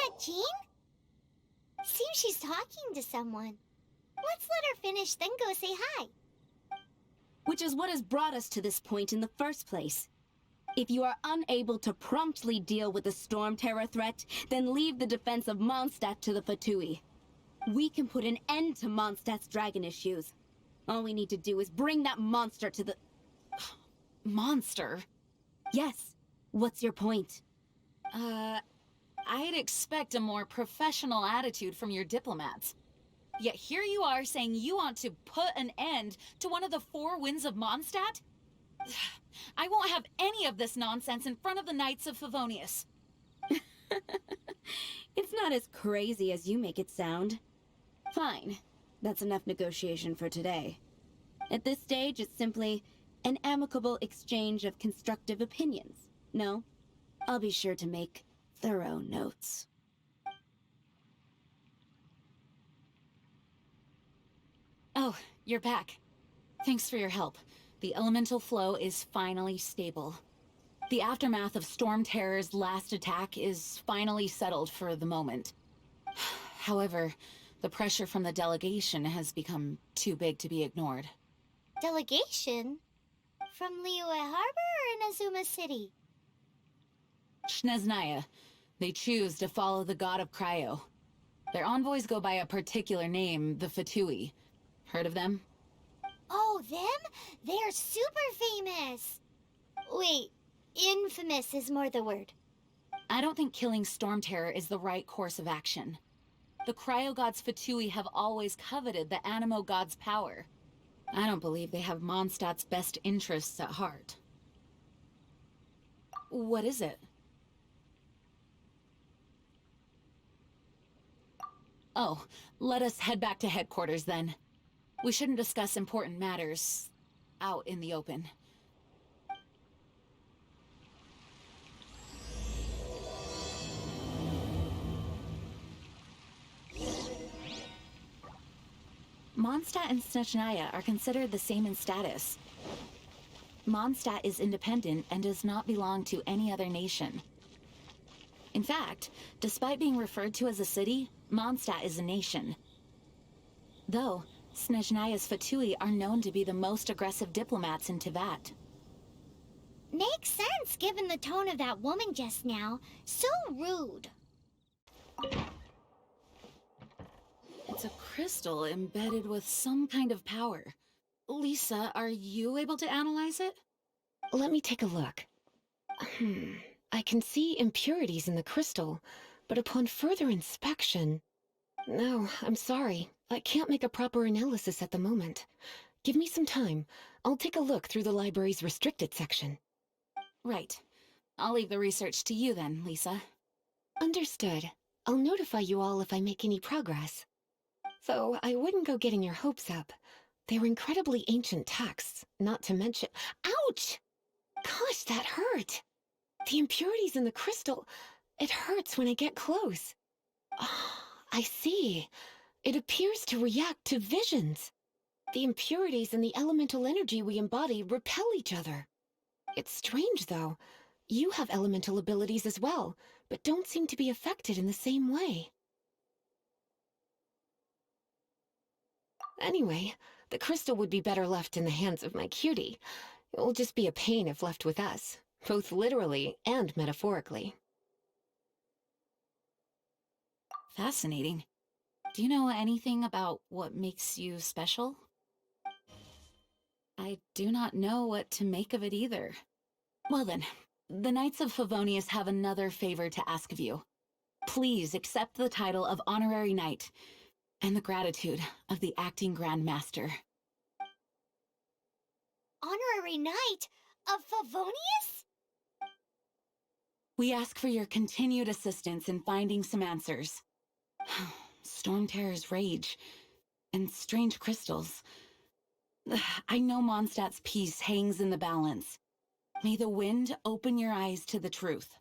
that Jean? Seems she's talking to someone. Let's let her finish, then go say hi. Which is what has brought us to this point in the first place. If you are unable to promptly deal with the Storm Terror threat, then leave the defense of Mondstadt to the Fatui. We can put an end to Mondstadt's dragon issues. All we need to do is bring that monster to the... Monster? Yes. What's your point? I'd expect a more professional attitude from your diplomats. Yet here you are saying you want to put an end to one of the four winds of Mondstadt? I won't have any of this nonsense in front of the Knights of Favonius. It's not as crazy as you make it sound. Fine. That's enough negotiation for today. At this stage, it's simply an amicable exchange of constructive opinions. No? I'll be sure to make thorough notes. Oh, you're back. Thanks for your help. The elemental flow is finally stable. The aftermath of Storm Terror's last attack is finally settled for the moment. However, the pressure from the delegation has become too big to be ignored. Delegation? From Liyue Harbor or Inazuma City? Snezhnaya. They choose to follow the god of Cryo. Their envoys go by a particular name, the Fatui. Heard of them? Oh, them? They're super famous! Wait, infamous is more the word. I don't think killing Storm Terror is the right course of action. The Cryo God's Fatui have always coveted the Animo God's power. I don't believe they have Mondstadt's best interests at heart. What is it? Oh, let us head back to headquarters then. We shouldn't discuss important matters out in the open. Mondstadt and Snezhnaya are considered the same in status. Mondstadt is independent and does not belong to any other nation. In fact, despite being referred to as a city, Mondstadt is a nation. Though, Snezhnaya's Fatui are known to be the most aggressive diplomats in Teyvat. Makes sense given the tone of that woman just now. So rude. It's a crystal embedded with some kind of power. Lisa, are you able to analyze it? Let me take a look. I can see impurities in the crystal, but upon further inspection... No, I'm sorry. I can't make a proper analysis at the moment. Give me some time. I'll take a look through the library's restricted section. Right. I'll leave the research to you then, Lisa. Understood. I'll notify you all if I make any progress. Though I wouldn't go getting your hopes up. They were incredibly ancient texts, not to mention... Ouch! Gosh, that hurt! The impurities in the crystal... It hurts when I get close. Ah, I see. It appears to react to visions. The impurities and the elemental energy we embody repel each other. It's strange, though. You have elemental abilities as well, but don't seem to be affected in the same way. Anyway, the crystal would be better left in the hands of my cutie. It will just be a pain if left with us, both literally and metaphorically. Fascinating. Do you know anything about what makes you special? I do not know what to make of it either. Well then, the Knights of Favonius have another favor to ask of you. Please accept the title of Honorary Knight, and the gratitude of the Acting Grand Master. Honorary Knight of Favonius? We ask for your continued assistance in finding some answers. Storm Terror's rage, and strange crystals. I know Mondstadt's peace hangs in the balance. May the wind open your eyes to the truth.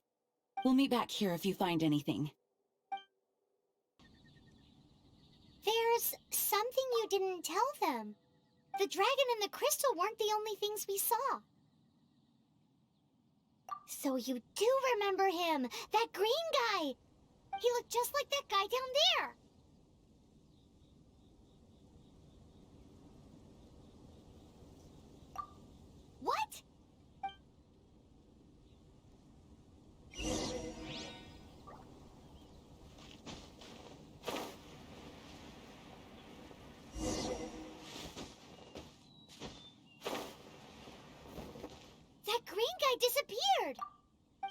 We'll meet back here if you find anything. There's something you didn't tell them. The dragon and the crystal weren't the only things we saw. So you do remember him, that green guy! He looked just like that guy down there. What? That green guy disappeared.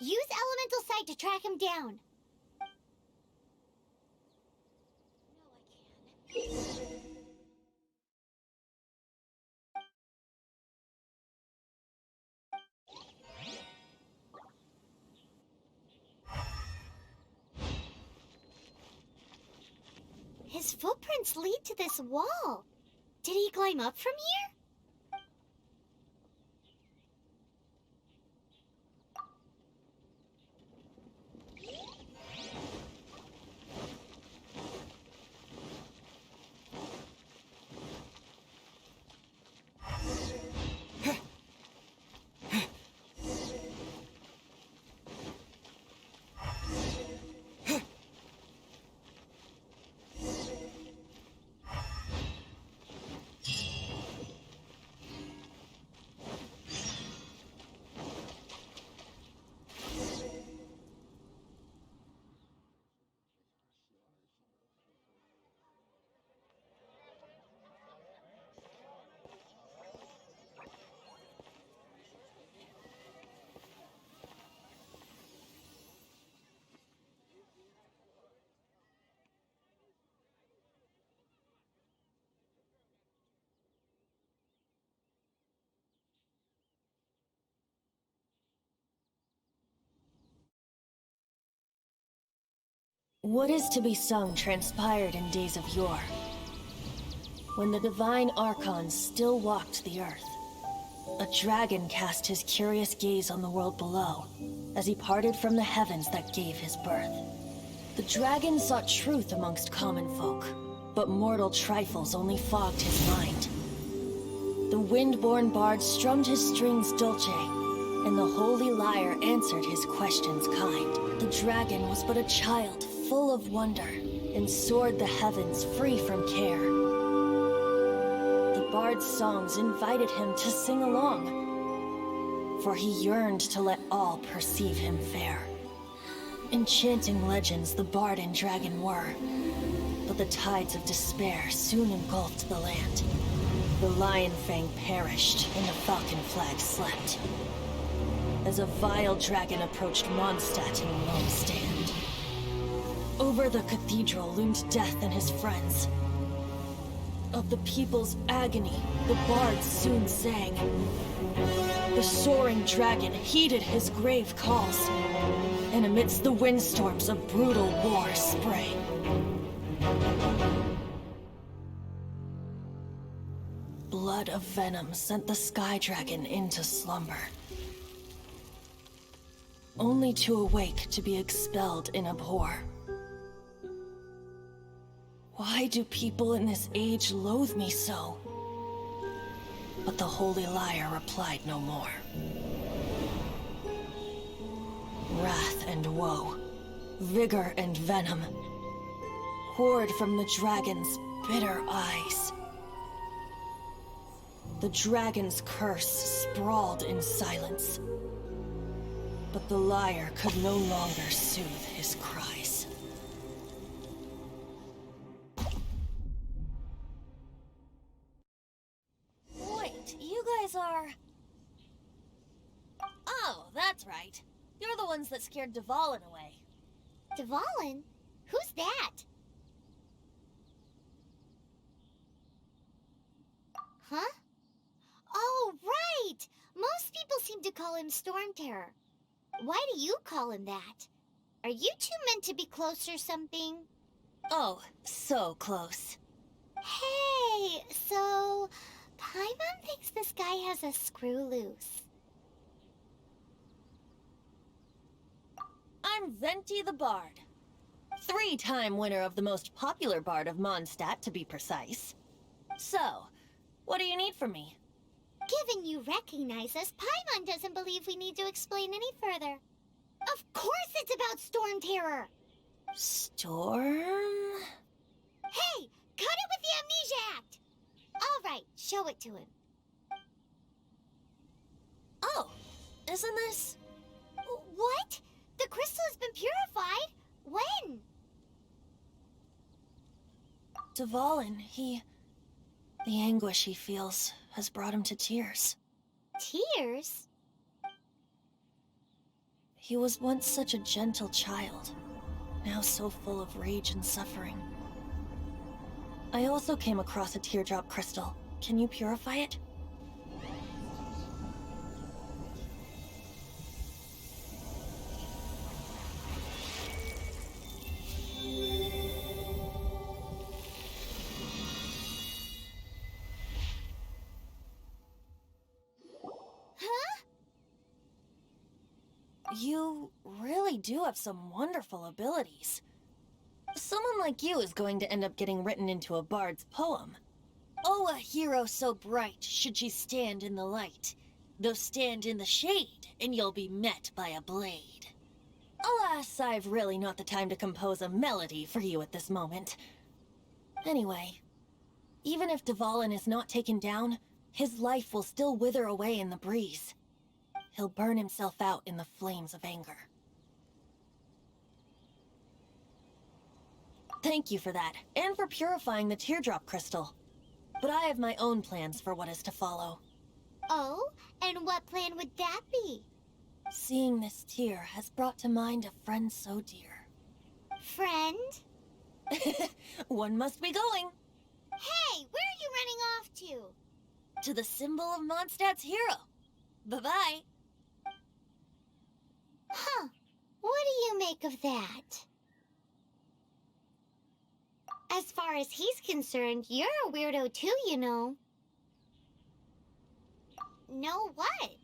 Use elemental sight to track him down. His footprints lead to this wall. Did he climb up from here? What is to be sung transpired in days of yore, when the divine Archon still walked the earth. A dragon cast his curious gaze on the world below, as he parted from the heavens that gave his birth. The dragon sought truth amongst common folk, but mortal trifles only fogged his mind. The wind-born bard strummed his strings dulce, and the holy lyre answered his questions kind. The dragon was but a child, full of wonder, and soared the heavens free from care. The bard's songs invited him to sing along, for he yearned to let all perceive him fair. Enchanting legends the bard and dragon were, but the tides of despair soon engulfed the land. The lion fang perished, and the falcon flag slept, as a vile dragon approached Mondstadt in a lone stand. Over the cathedral loomed death and his friends. Of the people's agony, the bards soon sang. The soaring dragon heeded his grave calls, and amidst the windstorms a brutal war sprang. Blood of venom sent the sky dragon into slumber, only to awake to be expelled in abhor. Why do people in this age loathe me so? But the holy lyre replied no more. Wrath and woe, vigor and venom, poured from the dragon's bitter eyes. The dragon's curse sprawled in silence, but the lyre could no longer soothe his cries. Wait, you guys are... Oh, that's right. You're the ones that scared Dvalin away. Dvalin? Who's that? Huh? Oh, right! Most people seem to call him Storm Terror. Why do you call him that? Are you two meant to be close or something? Oh, so close. Hey, so... Paimon thinks this guy has a screw loose. I'm Venti the Bard. 3-time winner of the most popular bard of Mondstadt, to be precise. So, what do you need from me? Given you recognize us, Paimon doesn't believe we need to explain any further. Of course it's about Storm Terror! Storm? Hey, cut it with the amnesia act! All right, show it to him. Oh, isn't this? What? The crystal has been purified? When? Dvalin, the anguish he feels has brought him to tears. Tears? He was once such a gentle child, now so full of rage and suffering. I also came across a teardrop crystal. Can you purify it? Huh? You really do have some wonderful abilities. Someone like you is going to end up getting written into a bard's poem. Oh, a hero so bright should she stand in the light, though stand in the shade, and you'll be met by a blade. Alas, I've really not the time to compose a melody for you at this moment. Anyway, even if Dvalin is not taken down, his life will still wither away in the breeze. He'll burn himself out in the flames of anger. Thank you for that, and for purifying the teardrop crystal. But I have my own plans for what is to follow. Oh, and what plan would that be? Seeing this tear has brought to mind a friend so dear. Friend? One must be going. Hey, where are you running off to? To the symbol of Mondstadt's hero. Bye-bye. Huh. What do you make of that? As far as he's concerned, you're a weirdo too, you know. Know what?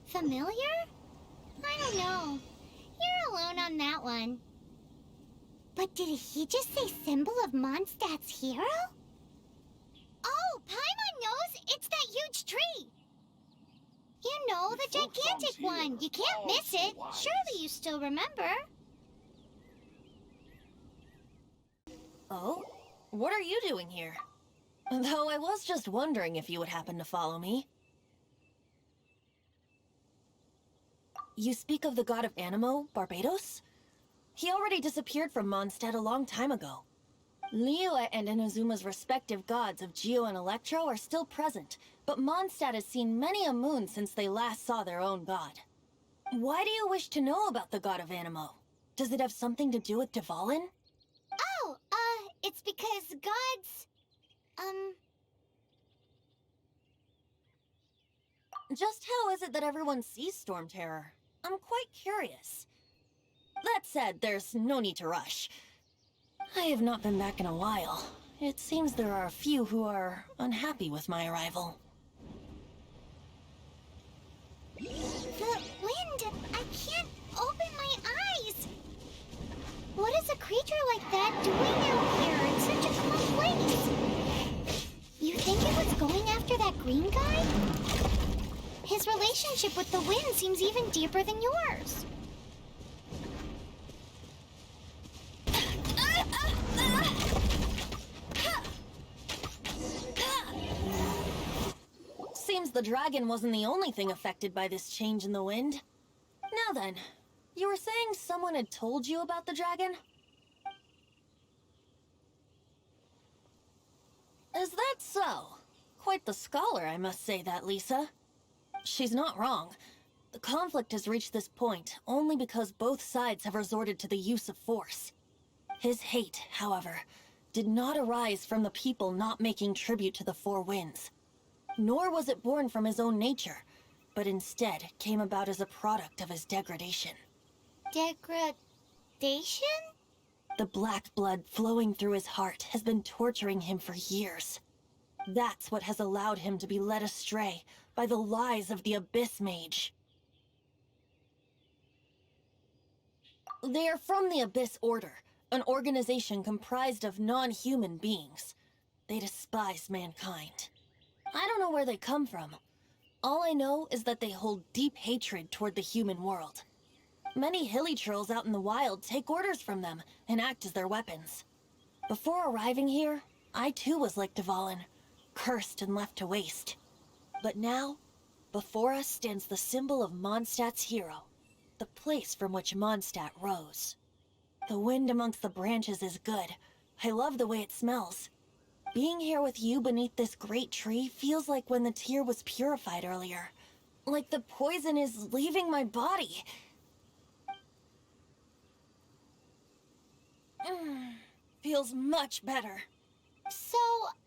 Familiar? I don't know. You're alone on that one. But did he just say symbol of Mondstadt's hero? Oh, Paimon knows! It's that huge tree! You know, the gigantic one! You can't miss it! Surely you still remember. Oh? What are you doing here? Though I was just wondering if you would happen to follow me. You speak of the god of Animo, Barbados? He already disappeared from Mondstadt a long time ago. Liyue and Inazuma's respective gods of Geo and Electro are still present, but Mondstadt has seen many a moon since they last saw their own god. Why do you wish to know about the god of Animo? Does it have something to do with Dvalin? Oh, it's because gods... Just how is it that everyone sees Storm Terror? I'm quite curious. That said, there's no need to rush. I have not been back in a while. It seems there are a few who are unhappy with my arrival. The wind! I can't open my eyes! What is a creature like that doing out here in such a small place? You think it was going after that green guy? His relationship with the wind seems even deeper than yours. Seems the dragon wasn't the only thing affected by this change in the wind. Now then, you were saying someone had told you about the dragon? Is that so? Quite the scholar, I must say that, Lisa. She's not wrong. The conflict has reached this point only because both sides have resorted to the use of force. His hate, however, did not arise from the people not making tribute to the Four Winds. Nor was it born from his own nature, but instead came about as a product of his degradation. Degradation? The black blood flowing through his heart has been torturing him for years. That's what has allowed him to be led astray by the lies of the Abyss Mage. They are from the Abyss Order, an organization comprised of non-human beings. They despise mankind. I don't know where they come from, All I know is that they hold deep hatred toward the human world. Many hilly trolls out in the wild take orders from them and act as their weapons. Before arriving here, I too was like Dvalin, cursed and left to waste. But now, before us stands the symbol of Mondstadt's hero, the place from which Mondstadt rose. The wind amongst the branches is good. I love the way it smells. Being here with you beneath this great tree feels like when the tear was purified earlier. Like the poison is leaving my body. Feels much better. So,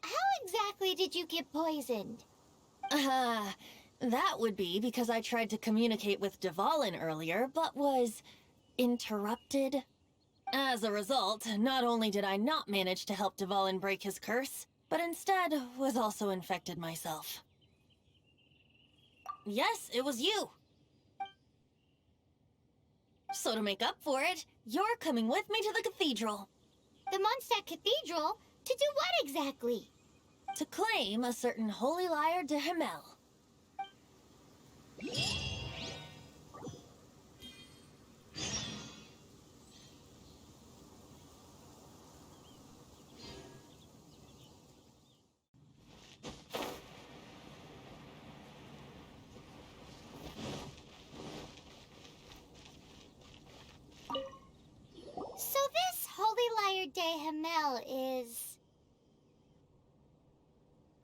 how exactly did you get poisoned? That would be because I tried to communicate with Dvalin earlier, but was interrupted. As a result, not only did I not manage to help Dvalin break his curse, but instead was also infected myself. Yes, it was you. So to make up for it, you're coming with me to the cathedral. The Mondstadt Cathedral? To do what exactly? To claim a certain holy lyre de Himmel. So this Holy Lyre de Himmel is...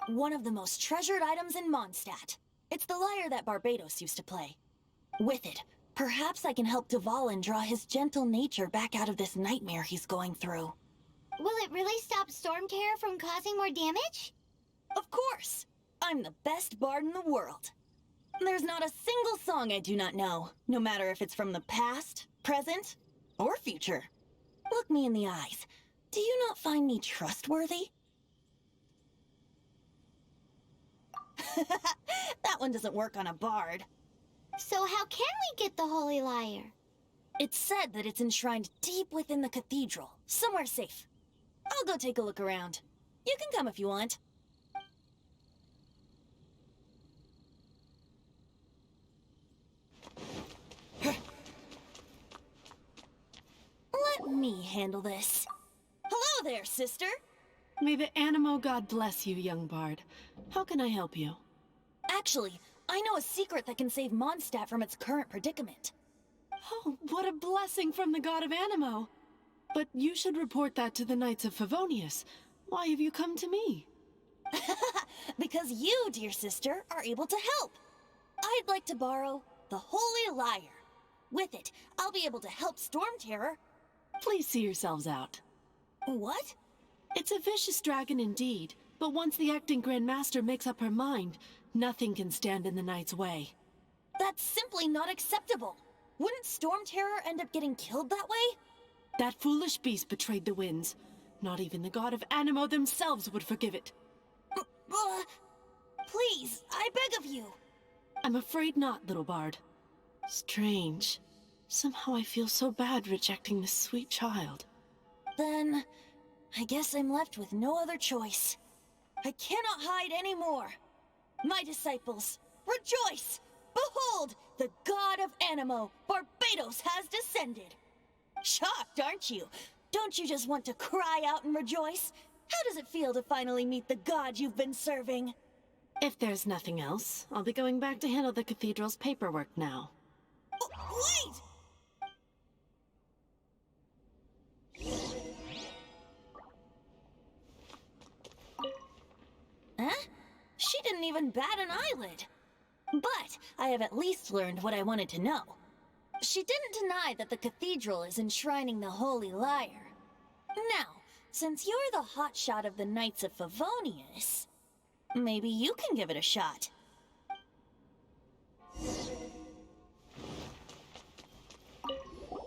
one of the most treasured items in Mondstadt. It's the lyre that Barbatos used to play. With it, perhaps I can help Dvalin draw his gentle nature back out of this nightmare he's going through. Will it really stop Storm Terror from causing more damage? Of course! I'm the best bard in the world. There's not a single song I do not know, no matter if it's from the past, present, or future. Look me in the eyes. Do you not find me trustworthy? That one doesn't work on a bard. So how can we get the Holy Lyre? It's said that it's enshrined deep within the cathedral, somewhere safe. I'll go take a look around. You can come if you want. Let me handle this. Hello there, sister. May the Animo god bless you, young bard. How can I help you? Actually, I know a secret that can save Mondstadt from its current predicament. Oh, what a blessing from the god of Animo! But you should report that to the Knights of Favonius. Why have you come to me? Because you, dear sister, are able to help. I'd like to borrow the Holy Lyre. With it, I'll be able to help Storm Terror. Please see yourselves out. What? It's a vicious dragon indeed, but once the acting Grand Master makes up her mind, nothing can stand in the Knight's way. That's simply not acceptable. Wouldn't Storm Terror end up getting killed that way? That foolish beast betrayed the winds. Not even the god of Animo themselves would forgive it. Please, I beg of you. I'm afraid not, little bard. Strange. Somehow I feel so bad rejecting this sweet child. Then, I guess I'm left with no other choice. I cannot hide anymore. My disciples, rejoice! Behold, the god of Animo, Barbatos, has descended. Shocked, aren't you? Don't you just want to cry out and rejoice? How does it feel to finally meet the god you've been serving? If there's nothing else, I'll be going back to handle the cathedral's paperwork now. Wait! Huh? She didn't even bat an eyelid. But I have at least learned what I wanted to know. She didn't deny that the cathedral is enshrining the Holy Lyre. Now, since you're the hotshot of the Knights of Favonius, maybe you can give it a shot.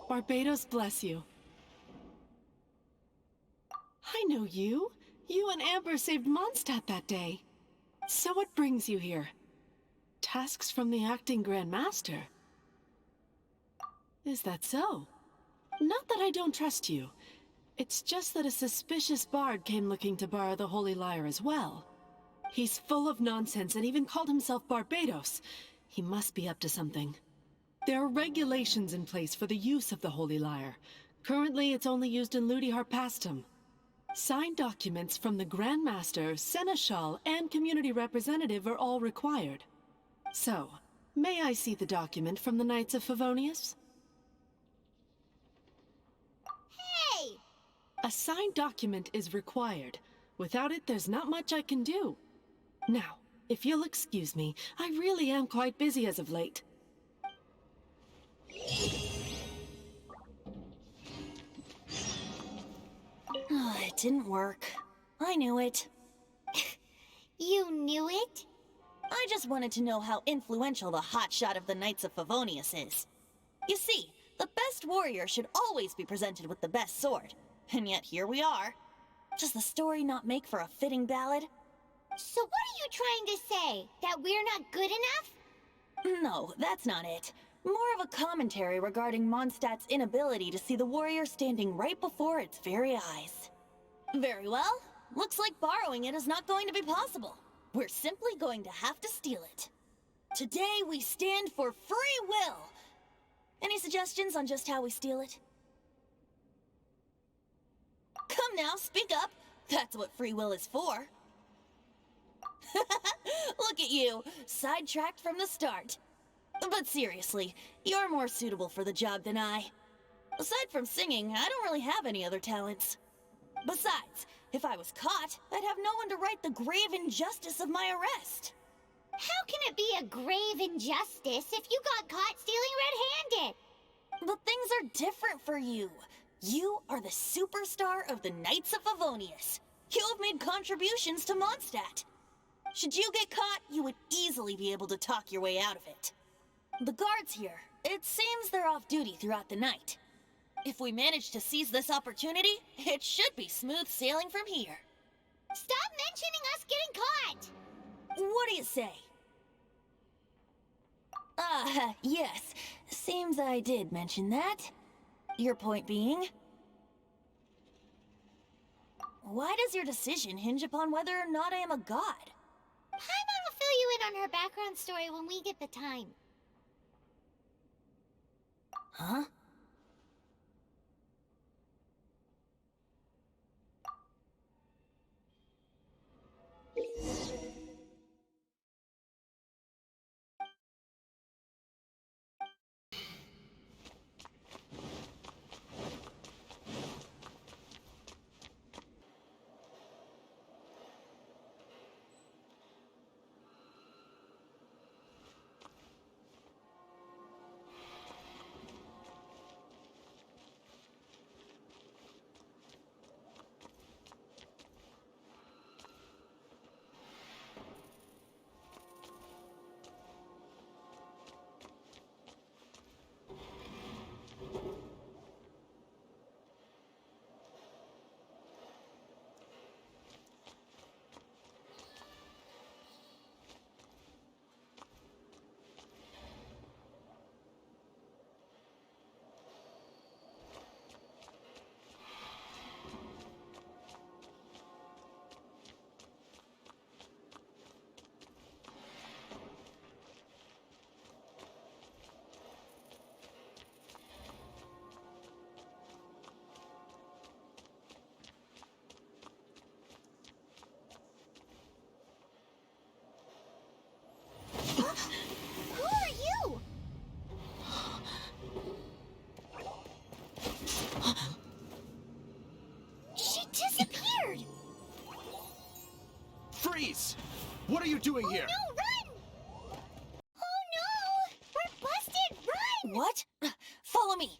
Barbatos bless you. I know you. You and Amber saved Mondstadt that day. So what brings you here? Tasks from the acting Grand Master? Is that so? Not that I don't trust you. It's just that a suspicious bard came looking to borrow the Holy Lyre as well. He's full of nonsense and even called himself Barbados. He must be up to something. There are regulations in place for the use of the Holy Lyre. Currently, it's only used in Ludi Harpastum. Signed documents from the Grand Master, Seneschal, and Community Representative are all required. So, may I see the document from the Knights of Favonius? Hey! A signed document is required. Without it, there's not much I can do. Now, if you'll excuse me, I really am quite busy as of late. It didn't work. I knew it. You knew it? I just wanted to know how influential the hotshot of the Knights of Favonius is. You see, the best warrior should always be presented with the best sword. And yet here we are. Does the story not make for a fitting ballad? So what are you trying to say? That we're not good enough? No, that's not it. More of a commentary regarding Mondstadt's inability to see the warrior standing right before its very eyes. Very well. Looks like borrowing it is not going to be possible. We're simply going to have to steal it. Today we stand for free will. Any suggestions on just how we steal it? Come now, speak up. That's what free will is for. Look at you, sidetracked from the start. But seriously, you're more suitable for the job than I. Aside from singing, I don't really have any other talents. Besides, if I was caught, I'd have no one to right the grave injustice of my arrest. How can it be a grave injustice if you got caught stealing red-handed? But things are different for you. You are the superstar of the Knights of Favonius. You have made contributions to Mondstadt. Should you get caught, you would easily be able to talk your way out of it. The guards here, it seems they're off duty throughout the night. If we manage to seize this opportunity, it should be smooth sailing from here. Stop mentioning us getting caught! What do you say? Yes. Seems I did mention that. Your point being? Why does your decision hinge upon whether or not I am a god? Paimon will fill you in on her background story when we get the time. Huh? Who are you? She disappeared! Freeze! What are you doing here? No, run! Oh no! We're busted! Run! What? Follow me.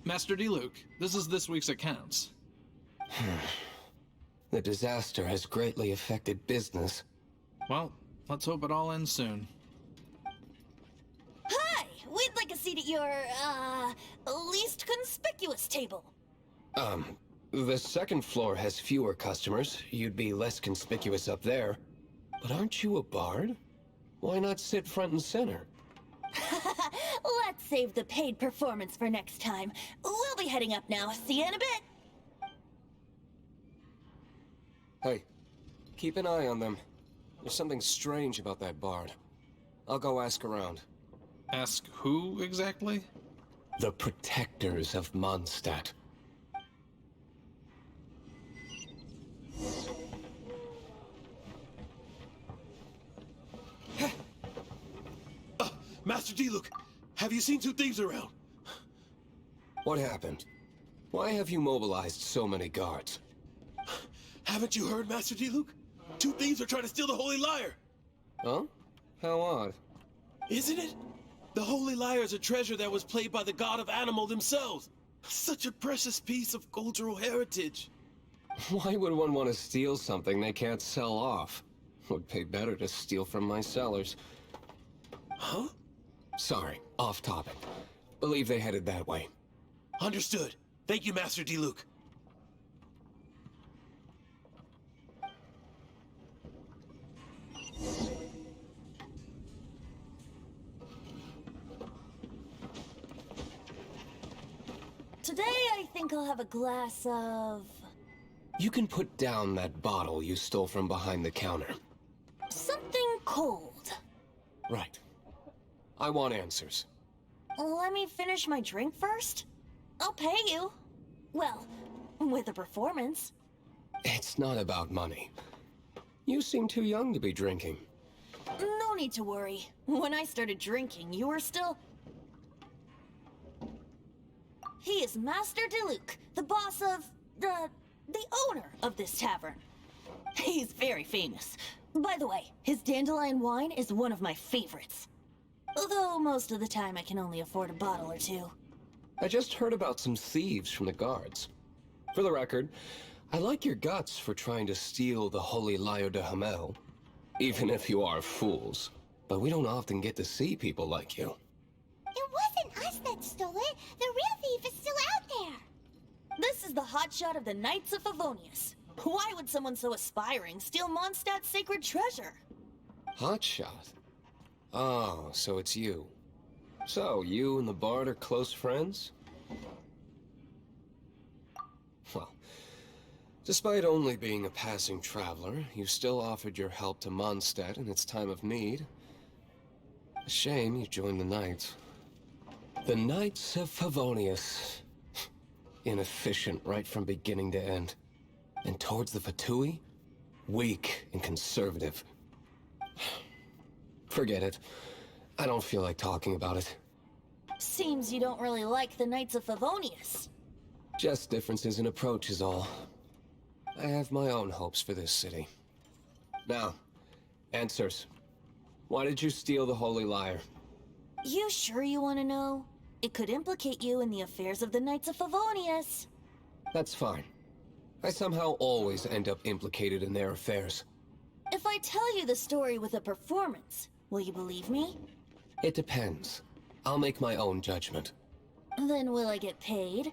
Master D. Luke, this is this week's accounts. The disaster has greatly affected business. Well, let's hope it all ends soon. Hi! We'd like a seat at your, least conspicuous table. The second floor has fewer customers. You'd be less conspicuous up there. But aren't you a bard? Why not sit front and center? Let's save the paid performance for next time. We'll be heading up now. See you in a bit. Hey, keep an eye on them. There's something strange about that bard. I'll go ask around. Ask who exactly? The protectors of Mondstadt. Master Diluc, have you seen two thieves around? What happened? Why have you mobilized so many guards? Haven't you heard, Master Diluc? Two thieves are trying to steal the Holy Lyre! Huh? How odd. Isn't it? The Holy Lyre is a treasure that was played by the god of animal themselves. Such a precious piece of cultural heritage. Why would one want to steal something they can't sell off? Would pay better to steal from my sellers. Huh? Sorry, off topic. Believe they headed that way. Understood. Thank you, Master Diluc. Today, I think I'll have a glass of... You can put down that bottle you stole from behind the counter. something cold. Right. I want answers. Let me finish my drink first. I'll pay you. Well, with a performance. It's not about money. You seem too young to be drinking. No need to worry. When I started drinking, you were still... He is Master Diluc, the boss of... the owner of this tavern. He's very famous. By the way, his dandelion wine is one of my favorites. Although most of the time I can only afford a bottle or two. I just heard about some thieves from the guards. For the record, I like your guts for trying to steal the Holy Lyre de Hamel. Even if you are fools. But we don't often get to see people like you. It wasn't us that stole it. The real thief is still out there. This is the hotshot of the Knights of Favonius. Why would someone so aspiring steal Mondstadt's sacred treasure? Hotshot? Oh, so it's you. So, you and the Bard are close friends? Well, despite only being a passing traveler, you still offered your help to Mondstadt in its time of need. A shame you joined the Knights. The Knights of Favonius. Inefficient right from beginning to end. And towards the Fatui, weak and conservative. Forget it. I don't feel like talking about it. Seems you don't really like the Knights of Favonius. Just differences in approach is all. I have my own hopes for this city. Now, answers. Why did you steal the Holy Lyre? You sure you want to know? It could implicate you in the affairs of the Knights of Favonius. That's fine. I somehow always end up implicated in their affairs. If I tell you the story with a performance, will you believe me? It depends. I'll make my own judgment. Then will I get paid?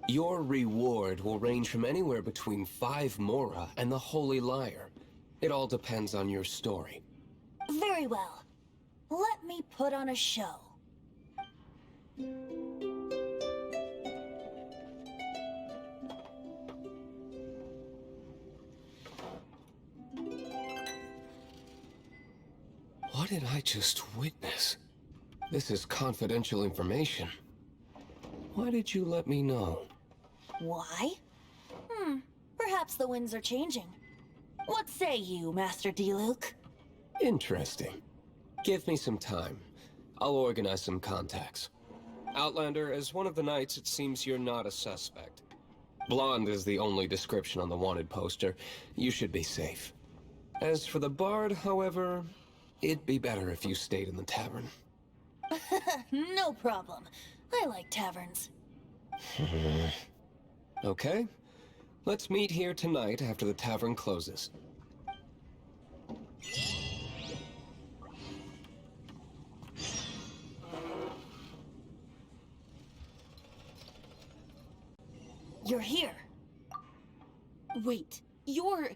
Your reward will range from anywhere between 5 Mora and the Holy Lyre. It all depends on your story. Very well. Let me put on a show. What did I just witness? This is confidential information. Why did you let me know? Why? Perhaps the winds are changing. What say you, Master Diluc? Interesting. Give me some time. I'll organize some contacts. Outlander, as one of the knights, it seems you're not a suspect. Blonde is the only description on the wanted poster. You should be safe. As for the Bard, however, it'd be better if you stayed in the tavern. No problem. I like taverns. Okay. Let's meet here tonight after the tavern closes. You're here. Wait, you're...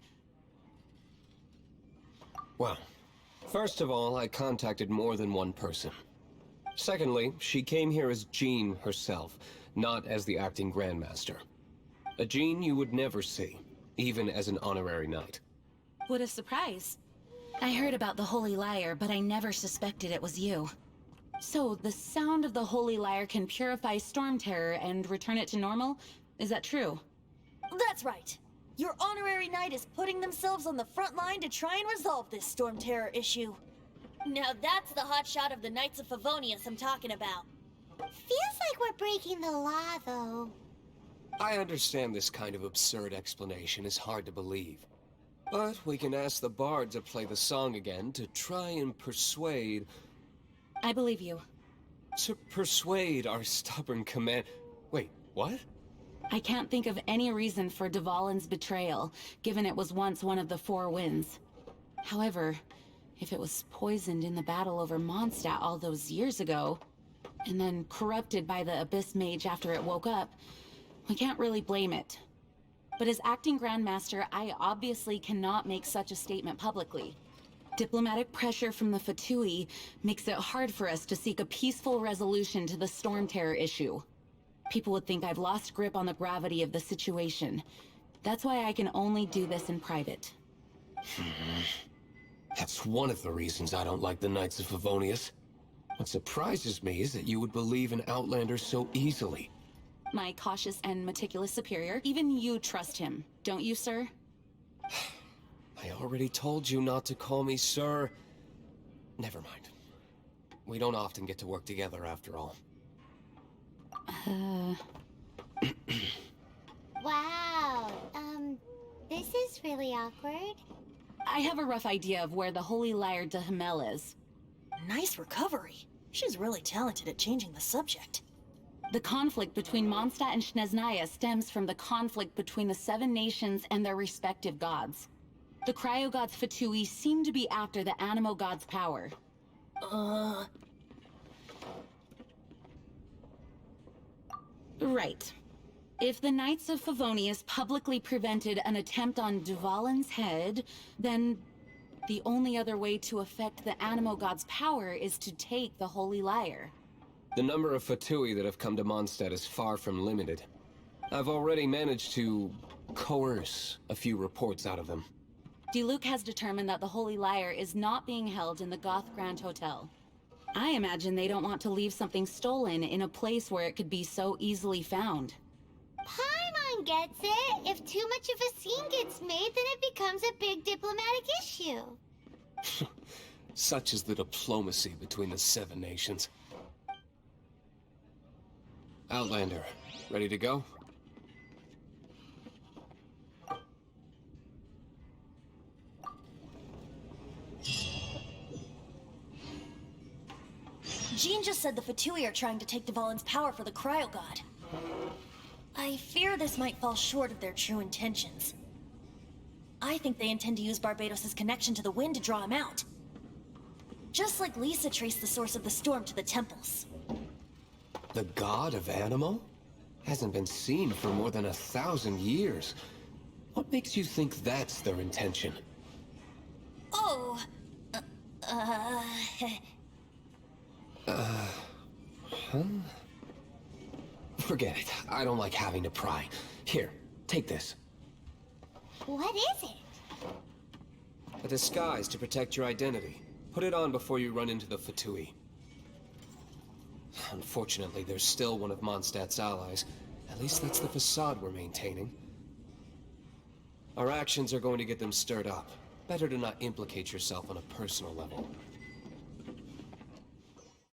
Well, first of all, I contacted more than one person. Secondly, she came here as Jean herself, not as the acting Grandmaster. A Jean you would never see, even as an honorary knight. What a surprise. I heard about the Holy Lyre, but I never suspected it was you. So, the sound of the Holy Lyre can purify Storm Terror and return it to normal? Is that true? That's right. Your honorary knight is putting themselves on the front line to try and resolve this Storm Terror issue. Now that's the hotshot of the Knights of Favonius I'm talking about. Feels like we're breaking the law, though. I understand this kind of absurd explanation is hard to believe. But we can ask the bard to play the song again to try and persuade... I believe you. To persuade our stubborn command... Wait, what? I can't think of any reason for Dvalin's betrayal, given it was once one of the Four Winds. However, if it was poisoned in the battle over Mondstadt all those years ago, and then corrupted by the Abyss Mage after it woke up, we can't really blame it. But as acting Grandmaster, I obviously cannot make such a statement publicly. Diplomatic pressure from the Fatui makes it hard for us to seek a peaceful resolution to the Storm Terror issue. People would think I've lost grip on the gravity of the situation. That's why I can only do this in private. That's one of the reasons I don't like the Knights of Favonius. What surprises me is that you would believe in Outlander so easily. My cautious and meticulous superior, even you trust him, don't you, sir? I already told you not to call me sir. Never mind. We don't often get to work together after all. Wow, this is really awkward. I have a rough idea of where the Holy Lyre de Himmel is. Nice recovery. She's really talented at changing the subject. The conflict between Mondstadt and Snezhnaya stems from the conflict between the Seven Nations and their respective gods. The Cryo-Gods Fatui seem to be after the Animo God's power. Right. If the Knights of Favonius publicly prevented an attempt on Dvalin's head, then the only other way to affect the Animo God's power is to take the Holy Lyre. The number of Fatui that have come to Mondstadt is far from limited. I've already managed to coerce a few reports out of them. Diluc has determined that the Holy Lyre is not being held in the Goth Grand Hotel. I imagine they don't want to leave something stolen in a place where it could be so easily found. Paimon gets it. If too much of a scene gets made, then it becomes a big diplomatic issue. Such is the diplomacy between the Seven Nations. Outlander, ready to go? Jean just said the Fatui are trying to take Dvalin's power for the Cryo God. I fear this might fall short of their true intentions. I think they intend to use Barbados' connection to the wind to draw him out. Just like Lisa traced the source of the storm to the temples. The god of Animo? Hasn't been seen for more than 1,000 years. What makes you think that's their intention? Oh, Forget it. I don't like having to pry. Here, take this. What is it? A disguise to protect your identity. Put it on before you run into the Fatui. Unfortunately, there's still one of Mondstadt's allies. At least that's the facade we're maintaining. Our actions are going to get them stirred up. Better to not implicate yourself on a personal level.